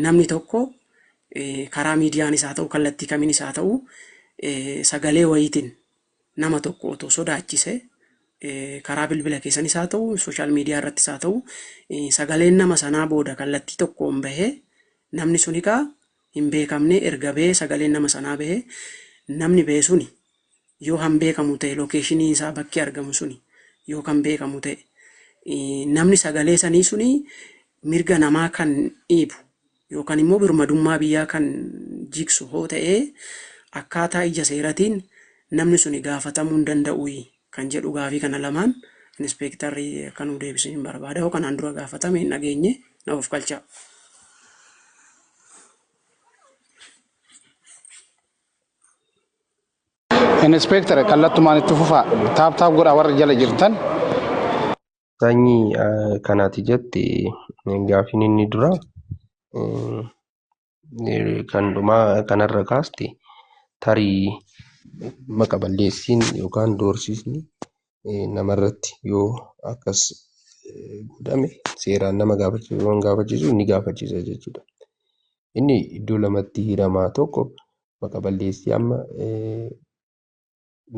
namni tokko karaa miidiyaanis haa ta'u kallattii kamiinis haa ta'u sagalee wayiitiin nama tokko otoo sodaachise karaa bilbila keessanis haa ta'u sooshaal miidiyaa irrattis haa ta'u sagaleen nama sanaa booda kallattii tokkoon bahee namni sun egaa hin beekamne erga bahee sagaleen nama sanaa bahee namni bahee suni yoo kan beekamu ta'e lookeeshinii isaa bakki argamu suni yoo kan beekamu ta'e namni sagalee sanii suni mirga namaa kan dhiibu yookaan immoo birmadummaa biyyaa kan jigsu hoo ta'e akkaataa ija seeratiin namni suni gaafatamuu hin danda'u kan jedhu gaafii kana lamaan inspektarri kan nu deebisu hin barbaada yoo kanaan dura gaafatame hin dhageenye na of galcha. Inspektar kallattumaan itti fufaa taap godha warra jala jirtan. Sanyii kanaati jette gaafiin inni dura kan dhumaa kanarra kaaste tarii maqaa balleessiin yookaan doorsisni namarratti yoo akkas godhame seeraan nama gaafachiisu inni gaafachiisa jechuudha. Inni iddoo lamatti hiramaa tokko maqaa balleessii amma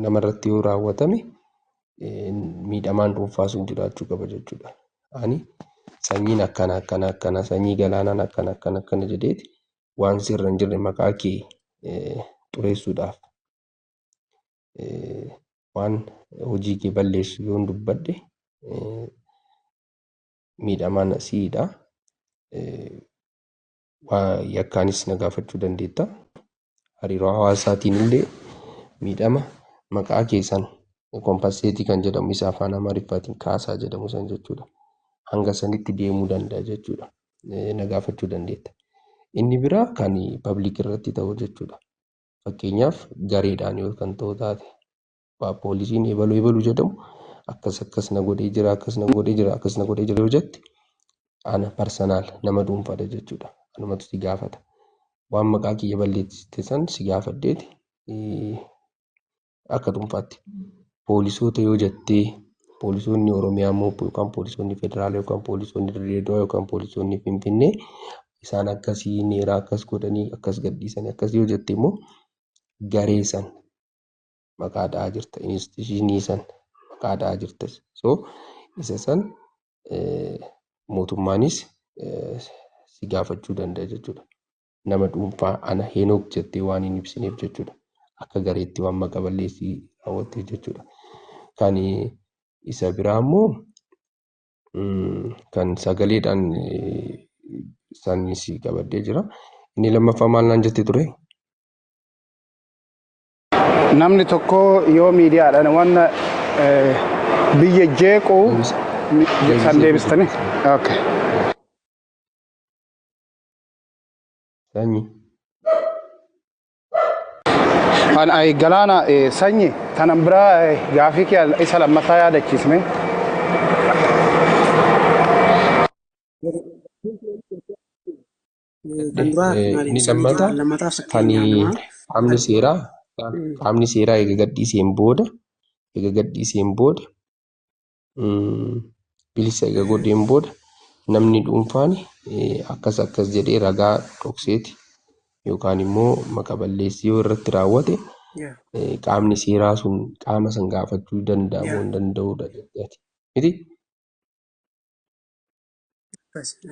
namarratti yoo raawwatame miidhamaan dhuunfaa sun jiraachuu qaba jechuudha. Ani sanyiin akkana sanyii galaanaan akkana jedheeti waan sirra hin jirre maqaa kee xureessuudhaaf waan hojii kee balleessu yoon dubbadhe miidhamaan siidha. Yakkaanis na gaafachuu dandeetta. Hariiroo hawaasaatiin illee miidhama maqaa keessan kompenseetii kan jedhamu isa afaan Amaariffaatiin kaasaa jedhamu san jechuudha. Hanga sanitti deemuu danda'a jechuudha. Na gaafachuu dandeetta. Inni biraa kan pabliik irratti ta'u jechuudha. Fakkeenyaaf gareedhaan yoo kan ta'u taate poolisiin ebaluu jedhamu akkas na godhee jira yoo jette ana persoonaal nama dhuunfaadha jechuudha. Anumatu si gaafata. Waan maqaa kiyya balleessite san si gaafadheeti akka dhuunfaatti. Poolisoota yoo jettee poolisoonni Oromiyaa immoo yookaan poolisoonni Federaalaa yookaan poolisoonni Dirreedawaa yookaan poolisoonni Finfinnee isaan akkasii neeraa akkas godhanii akkas gadhiisanii akkas yoo jette immoo garee san maqaa dha'aa jirta. Instituushinii san maqaa dha'aa jirta. So isa san mootummaanis si gaafachuu danda'a jechuudha. Nama dhuunfaa ana Henook jettee waan hin ibsineef jechuudha. Akka gareetti waan maqaa balleessii raawwatte jechuudha. Kan isa biraa immoo kan sagaleedhaan isaaniis qabadee jira. Inni lammaffaa maal naan jettee ture? Namni tokko yoo miidiyaadhaan waan biyya jeequu san deebistanii? Okay. Sanyii. Ay galaana sanyii tanan biraa gaafii kee isa lammataa yaadachiisme. Inni lammataa kan qaamni seeraa eega gadhiiseen booda bilisa eega godheen booda namni dhuunfaan akkas jedhee ragaa dhokseeti yookaan immoo maqaa balleessii yoo irratti raawwate qaamni seeraa sun qaama san gaafachuu danda'amuu hin danda'udha jechuudha. Miti?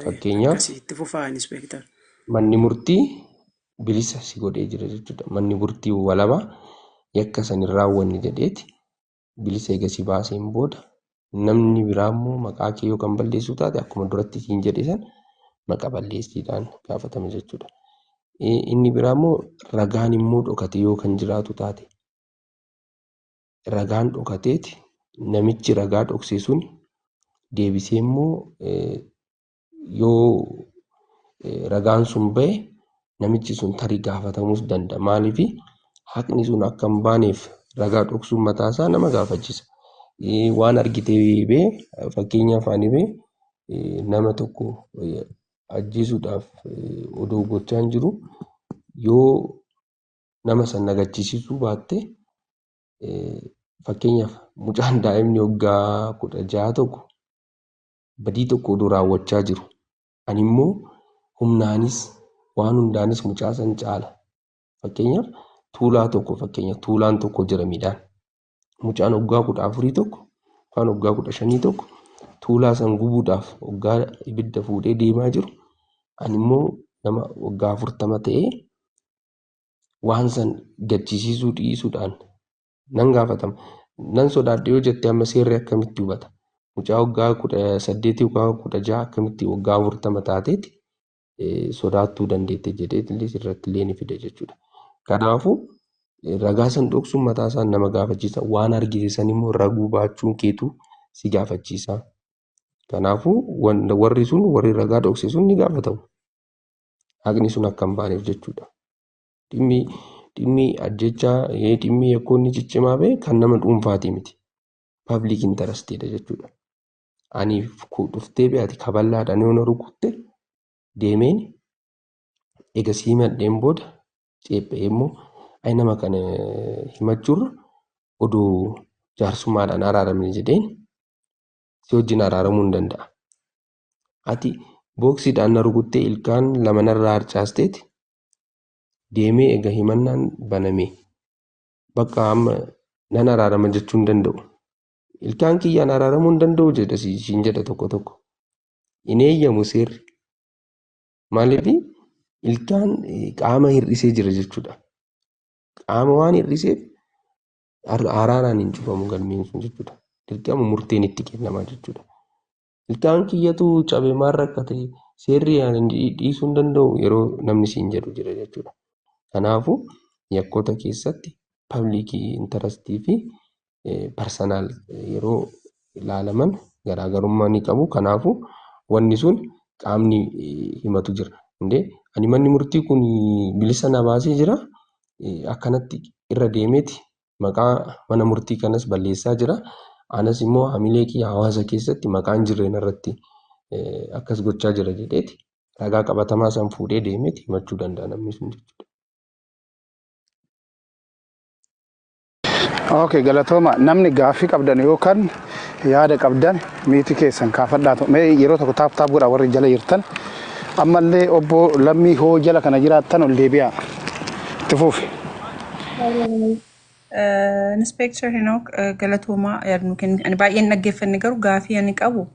Fakkeenyaaf manni murtii bilisa si godhee jira jechuudha. Manni murtii walabaa yakka san hin raawwanne jedheeti bilisa eega si baaseen booda namni biraa immoo maqaa kee yoo kan balleessu taate akkuma duratti siin jedhe san maqaa balleessiidhaan gaafatame jechuudha. Inni biraa immoo ragaan immoo dhokate yoo kan jiraatu taate ragaan dhokateeti namichi ragaa dhoksee sun deebisee immoo yoo ragaan sun ba'e namichi sun tarii gaafatamuus danda'a. Maaliif haqni sun akka hin baaneef ragaa dhoksuun mataasaa nama gaafachisa. Waan argitee bee fakkeenyaaf ani bee nama tokko ajjeesuudhaaf odoo gochaa hin jiru yoo nama san nagachiisisuu baatte fakkeenyaaf mucaan daa'imni waggaa 16 tokko badii tokko odoo raawwachaa jiru Ani immoo humnaanis waan hundaanis mucaa san caala. Fakkeenyaaf tuulaan tokko jira midhaan. Mucaan waggaa 14 tokko yookaan waggaa 15 tokko tuulaa san gubuudhaaf waggaa ibidda fuudhee deemaa jiru. Ani immoo nama waggaa 40 ta'ee waan san gachisiisuu dhiisuudhaan nan gaafatama. Nan sodaadhe yoo jette amma seerri akkamitti hubata? Mucaa waggaa 18 waggaa 16 akkamitti waggaa 40 taateeti sodaattuu dandeette jedhee sirratti illee ni fida jechuudha. Kanaafuu ragaa san dhoksuun mataa isaan nama gaafachiisa. Waan argisiisan immoo raguu baachuun keetu si gaafachiisa. Kanaafuu warri ragaa dhokse sun ni gaafatamu. Haqni sun akka hin baaneef jechuudha. Dhimmi ajjechaa dhimmi yakkoonni ciccimaa ba'e kan nama dhuunfaati miti. Public interestedha jechuudha. Ani dhuftee be'ati kaballaadhaan yoo na rukutte deemeen egasii madheen booda ceephee immoo ayi nama kana himachuurra oduu jaarsummaadhaan araaramne jedheen si wajjin araaramuu hin danda'a. Ati booksiidhaan na rukuttee ilkaan lama narraa harcaasteeti deemee egaa himannaan baname bakka amma nan araarama jechuu hin danda'u. Ilkaan kiyyaan araaramuu hin danda'u jedha siin jedha tokko. Hin eeyyamu seerri. Maaliif ilkaan qaama hir'isee jira jechuudha. Qaama waan hir'iseef araaraan hin cufamu galmeen sun jechuudha. Dirqama murteen itti kennamaa jechuudha. Ilkaan kiyyatu cabe maal rakkate seerri dhiisuu hin danda'u yeroo namni siin jedhu jira jechuudha. Kanaafuu yakkoota keessatti pabliikii intarastii fi parsonaal yeroo ilaalaman garaagarummaa ni qabu. Kanaafuu wanni sun qaamni himatu jira. Ani manni murtii kun bilisa na baasee jira. Akkanatti irra deemeeti maqaa mana murtii kanas balleessaa jira. Anas immoo hamilee kiyya hawaasa keessatti maqaan jirreen irratti akkas gochaa jira jedheeti ragaa qabatamaa san fuudhee deemeeti himachuu danda'a namni sun jechuudha. Okay, galatooma namni gaaffii qabdan yookaan yaada qabdan miiti keessan kaafadhaa mee yeroo tokko taap godha warri jala jirtan ammallee obbo Lammii hoo jala kana jiraattan ol deebi'a itti fuufi. Inspector Henok galatooma yaadnu kenni baay'een dhaggeeffanne garuu gaaffii ani qabu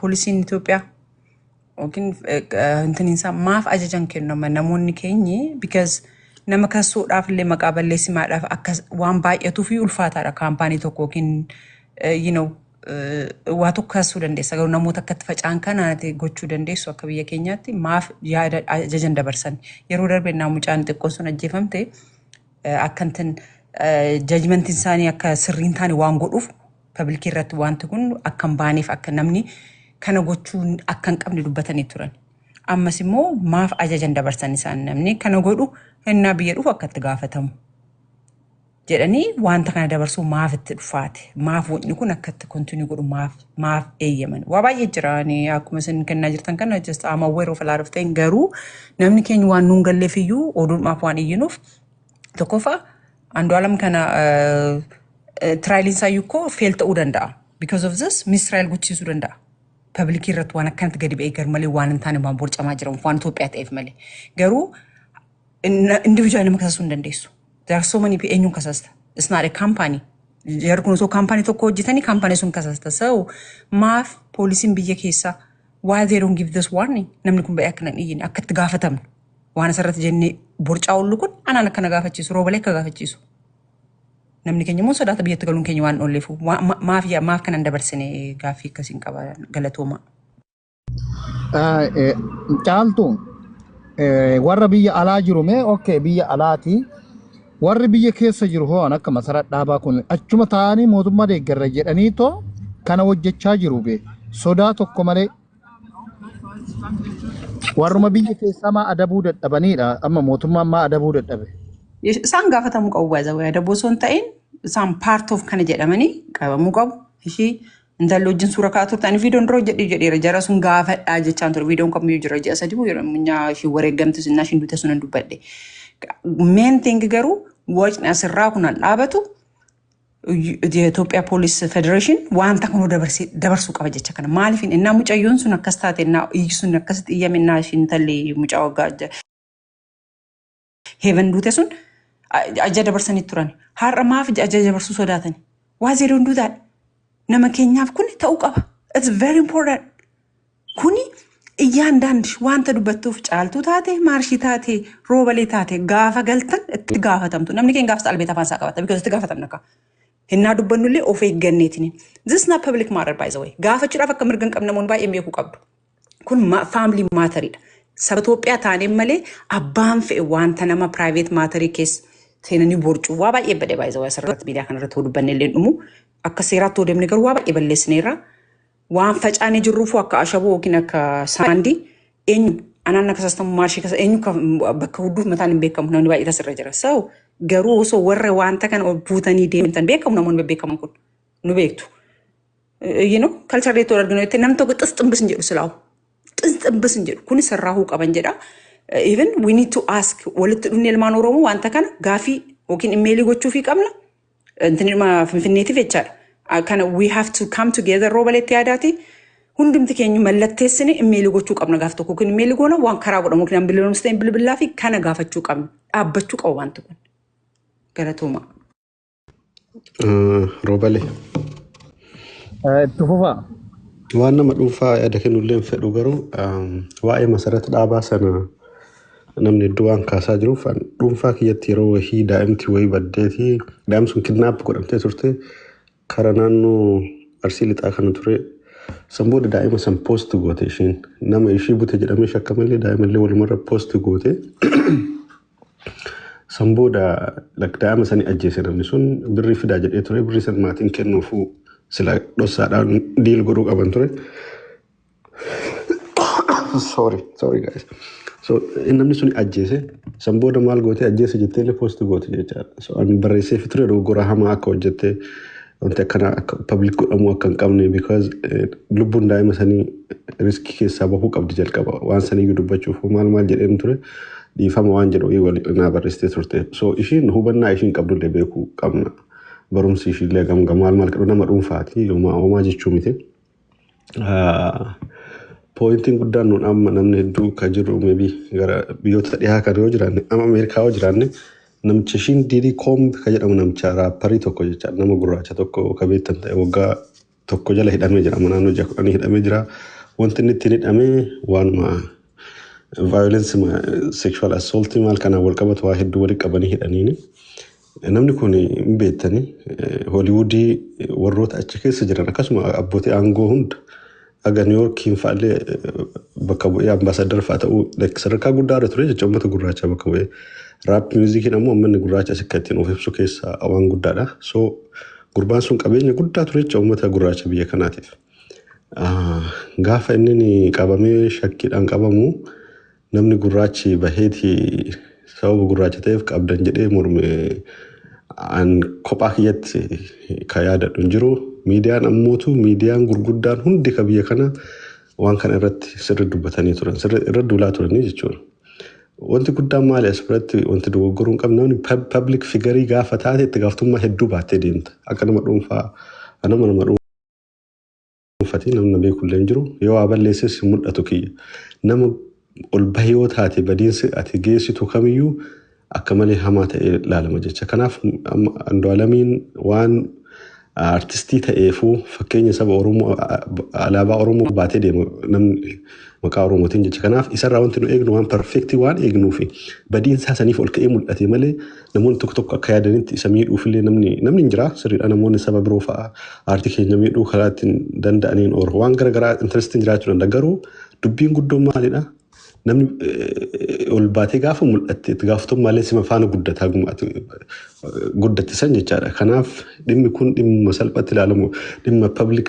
poolisiin Itoophiyaa yookiin intiniinsaa maaf ajajan kennamu namoonni keenyi because nama kasuudhaaf illee maqaa balleessimaadhaaf akka waan baay'atuu fi ulfaataadha kaampaanii tokko yookiin waa tokko kasuu dandeessa garuu namoota akkatti facaan kanaati gochuu dandeessu akka biyya keenyaatti maaf yaada ajajan dabarsan yeroo darbe naa mucaan xiqqoon sun ajjeefamte akkantin judgmentiin isaanii akka sirriin taane waan godhuuf pabliikii irratti wanti kun akka hin baaneef akka namni kana gochuun akka hin qabne dubbatanii turan. Ammas immoo maaf ajajan dabarsan isaan namni kana godhu hennaa biyya dhufu akka itti gaafatamu. Jedhanii wanta kana dabarsuu maaf itti dhufaate maaf wanni kun akka itti kontinuu godhu maaf eeyyaman waa baay'ee jira akkuma isin kennaa jirtan kana just I'm aware of a lot of things garuu namni keenya waan nuun galleef iyyuu oduudhaaf waan iyyinuuf tokkoffaa Andu'aalam kana trialiin isaayyuu koo fail ta'uu danda'a because of this mistrial gochiisuu danda'a. Pabliikii irratti waan akkanatti gadi ba'ee gar malee waan hin taane waan borcamaa jiran waan Itoophiyaa ta'eef malee garuu individual nama kasasuu hin dandeessu. There are so many people eenyuun kasasta. It's not a company. Yeroo kun osoo kaampaanii tokko hojjetanii kaampaanii sun kasasta. So maaf poolisiin biyya keessaa why they don't give this warning namni kun ba'ee akkana dhiyin akka itti gaafatamnu waan asirratti jennee borcaa oollu kun anaan akkana gaafachiisu roobalee akka gaafachiisu. Namni keenya immoo sodaata biyyatti galuun keenya waan oolleefu maaf kanan dabarsine gaaffii akkasiin qaba galatooma. Caaltuun warra biyya alaa jiru mee okay biyya alaati warri biyya keessa jiru ho'an akka masara dhaabaa kun achuma taa'anii mootummaa deeggarra jedhanii too kana hojjechaa jiru bee sodaa tokko malee warruma biyya keessaa maa adabuu dadhabaniidha amma mootummaan maa adabuu dadhabe. Isaan gaafatamuu qabu baay'ee adaboo osoo hin ta'in isaan part of kana jedhamanii qabamuu qabu. Ishii intalli wajjin suura kaa'aa turtan viidiyoon duroo jedheera jara sun gaafadhaa jechaan ture viidiyoon kamiyyuu jira ji'a sadii munyaa ishii wareeggamtu sinnaa ishii duute sun hin dubbadhe. Main thing garuu wajni asirraa kun dhaabatu የኢትዮጵያ ፖሊስ ፌዴሬሽን ዋንታ ከሆነ ደበርሱ ቀበጀቸ ከነ ማለፊን እና ሙጫዩን ሱን አከስታቴ እና ኢይሱን አከስት ኢየምና ሽንተሌ ሙጫው ጋር ሄቨን ዱቴ ሱን አጀ ደበርሰን ይቱራን ሀር ማፍ አጀ ደበርሱ ሶዳተን ዋዜሮ እንዱታ ነመከኛፍ ኩኒ ተውቀባ ኢትስ ቬሪ ኢምፖርታንት ኩኒ እያንዳንድ ዋንተ ዱበቱፍ ጫልቱ ታቴ ማርሺ ታቴ ሮበሌ ታቴ ጋፋ ገልተን እትጋፈተምቱ ነምኒ ከን ጋፍስ አልቤታ ፋንሳ ቀባታ ቢኮዝ እትጋፈተም ነካ እና ዱበኑሌ ኦፌ ገኔቲኒ this not public matter by the way ጋፈቹ ዳፈ ከምርገን ቀምነ ሞን ባይ ኤምኤኩ ቀብዱ ኩን ፋሚሊ ማተሪ ሰበቶጵያ ታኔ መሌ አባን ፈ ዋንተ ነማ ፕራይቬት ማተሪ ኬስ ቴነኒ ቦርጩ ዋባ ኤበደ ባይ ዘ ወይ ሰረት ሚዲያ ከነረ ተወዱ በነሌን ዱሙ አከሴራት ወደም ነገር ዋባ ኤበለስኔራ ዋን ፈጫኔ ጅሩፉ አካሸቦ ወኪነከ ሳንዲ ኤኙ አናና ከሰስተም ማርሺ ከሰ ኤኙ በከውዱ መታን ቤከም ነው ንባይ ተሰረጀረ ሰው ገሩ ወሶ ወረ ዋንተ ከን ቡተኒ ዴምንተን ቤከም ነው ሞን ቤከም ኩን ኑ ቤክቱ ካልቸር ሬት ወርድ ነው ተነምቶ ጥስጥምብስ እንጀዱ ስላው ጥስጥምብስ እንጀዱ ኩን ሰራሁ ቀበንጀዳ even we need to ask ወልት ዱኔል ማኖሮሙ ዋንተ ከን ጋፊ ወኪን ኢሜሊ ጎቹ ፊ ቀምላ እንትንማ ፍንፍኔቲ ፈቻል kind of we have to come together robalete yadati hundum tikeenyu mallattesine immeli gochu qabna gafto ko kun immeli gona wan kara godo muknam bilon stein bilbilafi kana gafachu qabna abbachu qawantu kun galatuma robale tufufa wanna madufa yadakenullen fedu garu waa'ee masarat dhaabaa sana namni duwaan kaasaa jiru fan dhuunfaa kiyyatti yeroo wahii daa'imti wayii baddeeti daa'imsun kidnaap godhamtee turte karanaannu arsii lixaa kana ture sanbooda daa'ima san post goote ishiin nama ishii bute jedhamee shakkamallee daa'imallee walumarra post goote sanbooda daa'ima sanii ajjeese namni sun birrii fidaa jedhee ture birrii san maatiin kennuufuu sila dhossaadhaan diil godhuu qaban ture sorry guys so namni sun ajjeese sanbooda maal goote ajjeese jetteellee post goote jechaadha so an barreessee fiture dogoggora hamaa akka hojjette wanta kana public godhamu akka hin qabne because lubbuun daa'ima sanii riskii keessaa bahuu qabdi jalqaba waan sanii dubbachuuf maal jedheen ture dhiifama waan jedhu naa barreessitee turte so ishiin hubannaa ishiin qabdullee beekuu qabna barumsi ishiillee maal qaba nama dhuunfaati homaa jechuu miti pointiin guddaan nuun amma namni hedduu ka jiru maybe gara biyyoota dhiyaa kan yoo jiraanne amma Ameerikaa yoo jiraanne namcha ishiin diidii koombi ka jedhamu namcha raapparii tokko jecha nama gurraacha tokko ka beektan ta'e waggaa tokko jala hidhamee jira naannoo 6 kudhanii hidhamee jira wanti inni ittiin hidhamee waanuma violence sexual assault maal kana wal qabatu waa hedduu walitti qabanii hidhaniini namni kun hin beektani Hollywoodii warroota achi keessa jiran akkasuma abbootii aangoo hunda aga New York fa'aalee bakka bu'ee ambaasadar fa'a ta'uu sadarkaa guddaa ture jecha uummata gurraacha bakka bu'ee rap music ammoo uummanni gurraacha sikkattiin of ibsu keessaa waan guddaadha so gurbaan sun qabeenya guddaa ture jecha uummata gurraacha biyya kanaatiif gaafa inni qabamee shakkiidhaan qabamu namni gurraachi baheeti sababa gurraacha ta'eef qabdan jedhee morme an kophaa kiyyatti ka yaadadhu jiru miidiyaan ammootu miidiyaan gurguddaan hundi ka biyya kana waan kana irratti sirri dubbatanii turan sirri irra duulaa turanii jechuudha wanti guddaan maali asirratti wanti dogoggoruu hin qabne namni public figure gaafa taate itti gaafatamummaa hedduu baattee deemta akka nama dhuunfaa nama dhuunfaati namni beekullee jiru yoo aballeesses mul'atu kiyya nama ol bahee taate badiinsi ati geessitu kamiyyuu akka malee hamaa ta'e ilaalama jecha kanaaf Andu'aalamiin waan artistii ta'eefuu fakkeenya saba Oromoo alaabaa Oromoo baatee deemu namni maqaa Oromootiin jecha kanaaf isarraa wanti nu eegnu waan perfecti waan eegnuufi badiinsaa saniif ol ka'ee mul'ate malee namoonni tokko akka yaadanitti isa miidhuufillee namni hin jira sirriidha namoonni saba biroo fa'a aartii keenya miidhuu karaa ittiin danda'aniin waan garagaraa interestiin jiraachuu danda'a garuu dubbiin guddoon maalidha namni ol baatee gaafa mul'atte itti gaafatamummaa sima faana guddatti san jechaadha kanaaf dhimmi kun dhimma salphatti ilaalamu dhimma public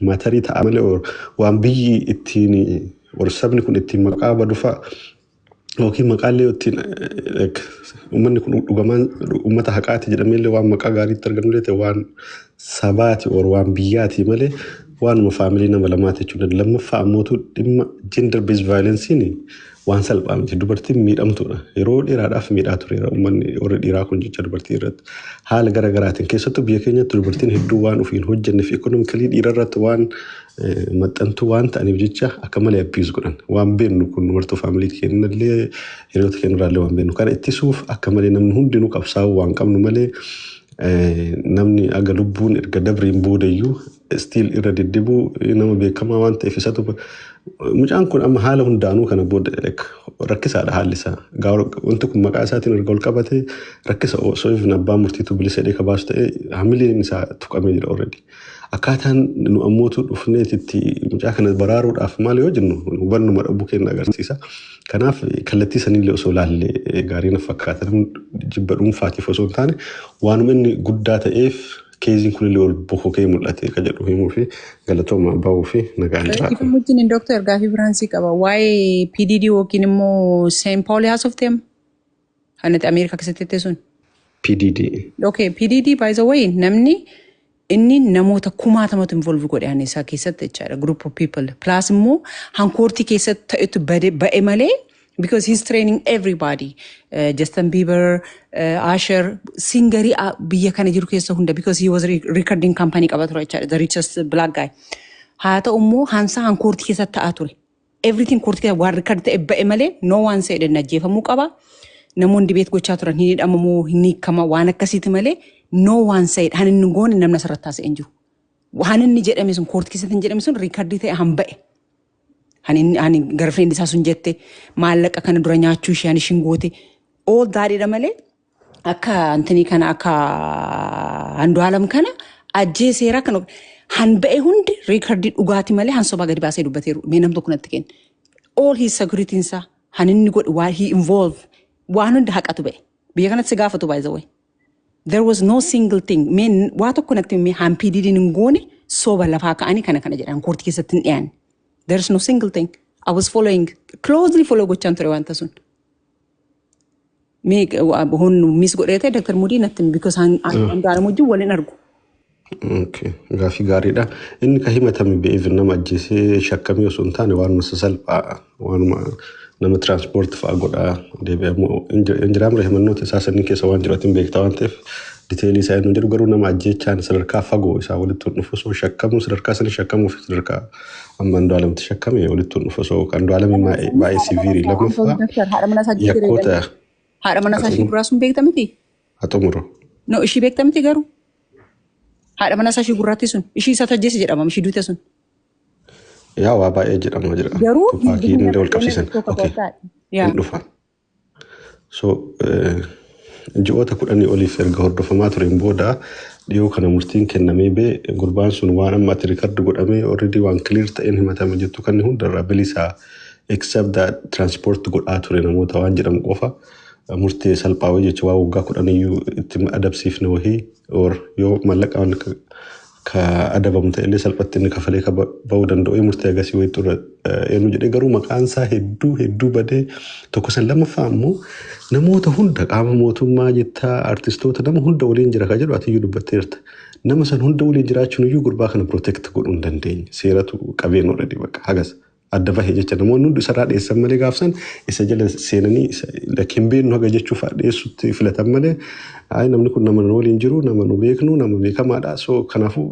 maatarii ta'a malee waan biyyi ittiin sabni kun ittiin maqaa badufa yookiin maqaallee ittiin uummanni kun dhugamaan uummata haqaati jedhameellee waan maqaa gaariitti argamullee ta'e waan sabaati waan biyyaati malee waanuma faamilii nama lamaati jechuudha lammaffaa ammootu dhimma gender based violence waan salphaa miti dubartiin miidhamtuudha yeroo dheeraadhaaf miidhaa tureera uummanni warri dhiiraa kun jecha dubartii irratti haala garaagaraatiin keessattuu biyya keenyatti dubartiin hedduu waan ofiin hojjenneef ikonomikaalii dhiira irratti waan maxxantuu waan ta'aniif jecha akka malee abbiis godhan waan beennu kun dubartuu faamilii keenyallee hiriyoota keenyarraallee waan beennu kana ittisuuf akka malee namni hundinuu qabsaa'uu waan qabnu malee namni aga lubbuun erga dabriin boodayyuu stiil irra diddibuu nama beekamaa waan ta'eef isatu mucaan kun amma haala hundaanuu kana booda rakkisaadha haalli isaa wanti kun maqaa isaatiin erga ol qabate rakkisa osoo ifin abbaa murtiitu bilisa jedhee kabaasu ta'e hamileen isaa tuqamee jira already. Akkaataan nu ammootu dhufneetitti mucaa kana baraaruudhaaf maal yoo jennu hubannuma dhabuu keenya agarsiisa. Kanaaf kallattii sanillee osoo laallee gaarii na fakkaata jibba dhuunfaatiif osoo hin taane waanuma inni guddaa ta'eef keeziin kunillee ol bokokee mul'ate ka jedhu himuu fi galatooma bahuu fi nagaan jiraatu. Kifin mujjin Dr. Gaafii Biraansii qaba. Waa'ee PDD yookiin immoo St. Paul haasofteem? Hanati Ameerikaa keessatti sun? PDD. Okay, PDD by the way namni inni namoota kumaatamatu involve godhe isaa keessatti jechaadha group of people plus immoo hankoortii keessatti ta'etu ba'e malee because he's training everybody Justin Bieber Usher singarii biyya kana jiru keessa hunda because he was recording company qaba ture jechaadha the richest black guy haa ta'u immoo hankoortii keessatti ta'aa ture everything koortii keessatti waan record ta'e ba'e malee no one said ajjeefamuu qaba namoonni dibeet gochaa turan hin hidhamamoo hin hiikama waan akkasiiti malee no one said hanin ngoon namna sarrattaas enju hanin jedhame sun koortii keessatti jedhame sun record ta'e hanba'e hanin girlfriend isaa sun jette maallaqa kana dura nyaachuu ishee ani shingoote all daadhiidha malee akka antanii kana akka Andu'aalam kana ajjeeseera kan hanba'e hundi record dhugaati malee hansoba gadi baasee dubbateeru mee nam tokko natti kenna all his security insa hanin godhe waa he involved waan hunda haqatu ba'e biyya kanatti si gaafatu by the way. There was no single thing. Men what connecting me hampi didn't ngone soba lafa kaani kana jedhan koortii keessatti dhiyaan. There's no single thing. I was following closely gochaan ture wanta sun. Me hon miss godhete Dr. Mudi nattin because Andu'aalam wajjin waliin argu. Okay, gaafii gaariidha. Inni ka himatame be'eef nama ajjeesee shakkamee osoo hin taane waan salphaa waanuma nama transport fa'a godhaa deebi'amoo injiraamra himannoota isaa sanniin keessa waan jiraatiin beektaa waan ta'eef diteelii isaa inni jedhu garuu nama ajjeechaan sadarkaa fagoo isaa walitti dhufu osoo shakkamu sadarkaa sanii shakkamuu fi sadarkaa amma Andu'aalamtti shakkame walitti dhufu osoo Andu'aalam baay'ee siviirii lammaffaa yakkoota haadha mana isaa ishii gurraa sun beekta miti? Haa xumuru. No ishii beekta miti garuu? Haadha mana isaa ishii gurraatti sun ishii isa tajjeesse jedhama ishii duute sun. Yaa waa baay'ee jedhama jira. Garuu Tupaakii inni wal qabsiisan. Hin dhufa. So ji'oota 10 oliif erga hordofamaa tureen booda dhiyoo kana murtiin kennamee bee gurbaan sun waan ammatti rikardi godhamee already waan clear ta'een himatame jettu kan hundarraa bilisaa except that transport godhaa ture namoota waan jedhamu qofa murtee salphaa wayii jecha waa waggaa 10 iyyuu itti adabsiifne wahii or yoo mallaqaan ka adabamu ta'ellee salphatti inni kafalee ka ba'uu danda'u murtee agasii wayii turre eenyu jedhee garuu maqaan isaa hedduu badee tokko san lammaffaa immoo namoota hunda qaama mootummaa jettaa artistoota nama hunda waliin jira ka jedhu atiyyuu dubbatteerta nama san hunda waliin jiraachuun iyyuu gurbaa kana protect godhuu hin dandeenye seeratu qabeen already bakka hagas adda bahee jecha namoonni hundi isarraa dhiyeessan malee gaafsan isa jala seenanii lakkiin beeknu haga jechuuf dhiyeessutti filatan malee namni kun nama waliin jiru nama nu beeknu nama beekamaadha so kanaafuu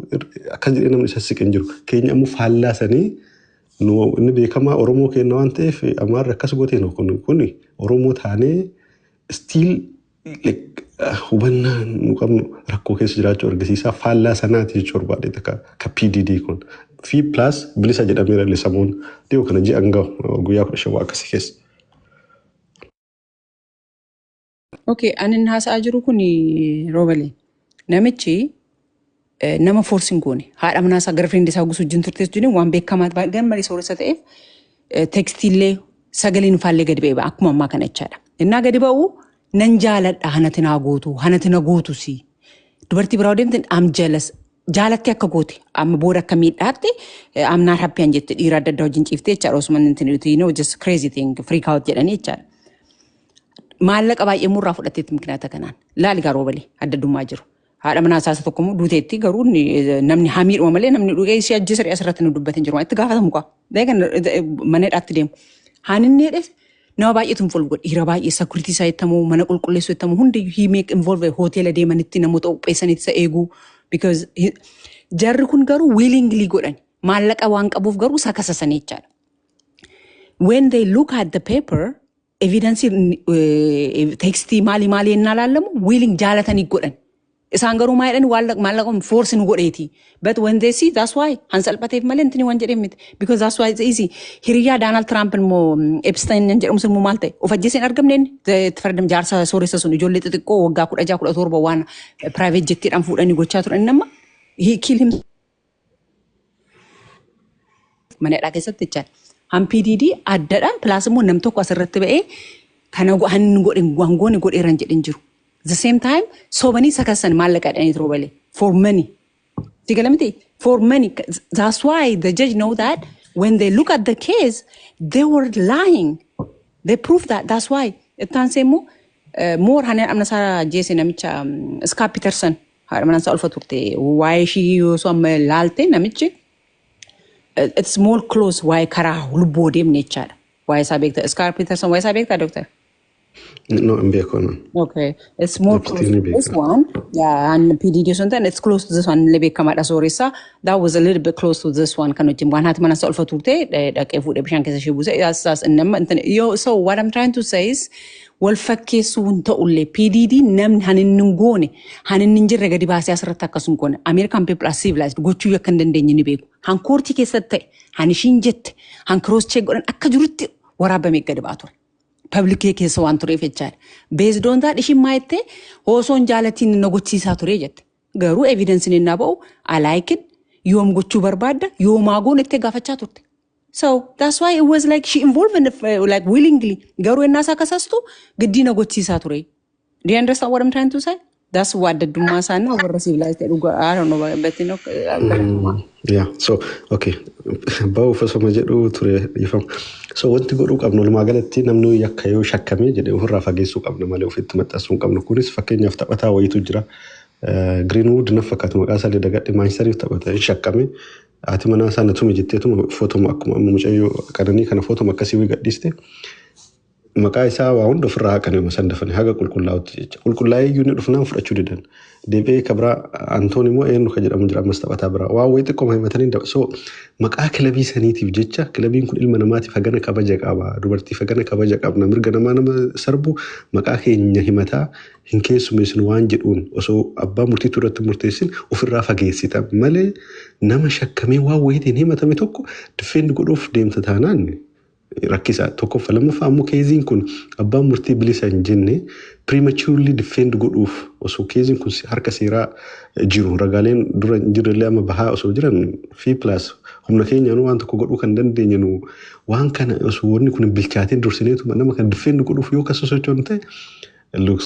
akkas jedhee namni isa siqen jiru keenya ammoo faallaa sanii inni beekamaa Oromoo kenna waan ta'eef amaarra akkas gooteen kun Oromoo taanee stiil hubannaa nu qabnu rakkoo keessa jiraachuu argisiisaa faallaa sanaati jechuu barbaade ka PDD kun fi plus bilisa jedhameera lisamuun dhiyoo kana ji'an gahu guyyaa 15 akkasii keessa. Okay, anin haasa'aa jiru kun Roobalee namichi nama forcing goone haadha manaa isaa girlfriend isaa gusu wajjin turtees jiruun waan beekamaa gammarii sooressa ta'eef tekstillee sagaleen faallee gadi ba'e akkuma ammaa kana jechaadha. Innaa gadi ba'u nan jaaladha hanati na gootu si dubartii biraa deemte am jealous jaalatti akka goote amma booda akka miidhaatti am not happy an jette dhiira adda addaa wajjin ciiftee jechaadha osuma you know just crazy thing freak out jedhanii jechaadha. Maallaqa baay'ee murraa fudhateetti mikinaata kanaan laali gaa Roobalee addadummaa jiru. Haadha manaa isaa tokko duuteetti garuu namni hamiidhuma malee namni dhugee ishee ajjeesee asirratti nu dubbatin jiru itti gaafatamu qaba. Deegan maneedhaatti deemu. Haaninni dhees nama baay'eetu involve godhe dhiira baay'ee security isaa jettamu mana qulqulleessu jettamu hundi he make involve hoteela deemanitti namoota qopheessanitti isa eeguu because jarri kun garuu willingly godhan maallaqa waan qabuuf garuu isa kasasanii jechaadha. When they look at the paper evidence text mali ennaa laalamu willing jaalatanii godhan. Isaan garuu maayidhan maallaqoon force nu godheeti. But when they see, that's why hansalphateef malee intini waan jedhee miti. Because that's why it's easy. Hiriyaa Donald Trump immoo Epstein jedhamu sun maal ta'e of ajjeeseen argamne inni faradam jaarsa sooressa sun ijoollee xixiqqoo waggaa 16-17 waan private jettiidhaan fuudhanii gochaa turan nama he kill him manadhaa keessatti jechaadha. Han PDD addadha plus immoo nam tokko asirratti ba'ee kana hanni godhe wangooni godheeran jedhin jiru. The same time, so many sakasan malakat and trobele for money. For money. That's why the judge know that when they look at the case, they were lying. They proved that. That's why. More hanen amna sara Jason amicha Scott Peterson. Harmanan sa alfa turte. Why she so am lalte namichi? It's more close. Why kara hulbodem nature. Why sabekta Scott Peterson? Why sabekta doctor? No, I'm back on. Okay, it's more close to this one. Yeah, and PDD something it's close to this one. Lebe kamada sorisa. That was a little bit close to this one. Kanu jim one hat mana solfa turte. Like if we bishan kesa shibuze. That's yo. So what I'm trying to say is, wal fakke sunta ulle PDD nam hanin nungone hanin ninjir regadi bahasa asrata kasungone. American people are civilized. Gochu yakanden denye ni beku. Han korti kesatte hanishin jet han cross check goran akka jurutti waraba megadi batur. Public case waan ture fechaa based on that ishi maayte hosoon jaalatiin nagochiisaa ture jette garuu evidence ni naboo I like it yoom gochuu barbaadda yoomaa itti gaafachaa turte. So that's why it was like she involved in like willingly garuu ennaasaa kasastu giddii nagochiisaa ture. Do you understand what I'm trying to say? That's what the Duma sana over civilized. I don't know, but you know. Yeah. So okay. Bao for some jedu ture ifam. So what to go look up no magalati namnu yakkayo shakkame jede hurra fageessu qabna male ofitti maxxasuun qabna kunis fakkeenyaaf taphataa wayitu jira Greenwood na fakkaatu maqaa isaa dagadhe Manchester taphataa shakkame ati mana sana tumi jetteetuma footoma akkuma mucayyoo kananii kana footoma akkasii wi gadhiiste maqaa isaa waa hunda ofirraa haqanii masandafanii haga qulqullaa'utti jecha qulqullaa'ee yuuni dhufnaan fudhachuu didan deebi'ee kabira Antoon immoo eenyu ka jedhamu jira ammas taphataa bira waa wayii xiqqoo himatanii so maqaa kilabii saniitiif jecha kilabiin kun ilma namaatiif hagana kabaja qaba dubartiif hagana kabaja qabna mirga nama sarbu maqaa keenya himataa hin keessummeessin waan jedhuun osoo abbaa murtii turatti murteessin ofirraa fageessita malee nama shakkamee waa wayiitiin himatame tokko defend godhuuf deemta taanaan rakkisa tokko lammaffaa ammoo keeziin kun abbaan murtii bilisa hin jenne prematurely defend godhuuf osoo keeziin kun harka seeraa jiru ragaaleen dura jirullee amma bahaa osoo jiran fi plus humna keenyaan waan tokko godhuu kan dandeenyanu waan kana osoo wanni kun bilchaateen dursineetu nama kan defend godhuuf yoo kasosochoon ta'e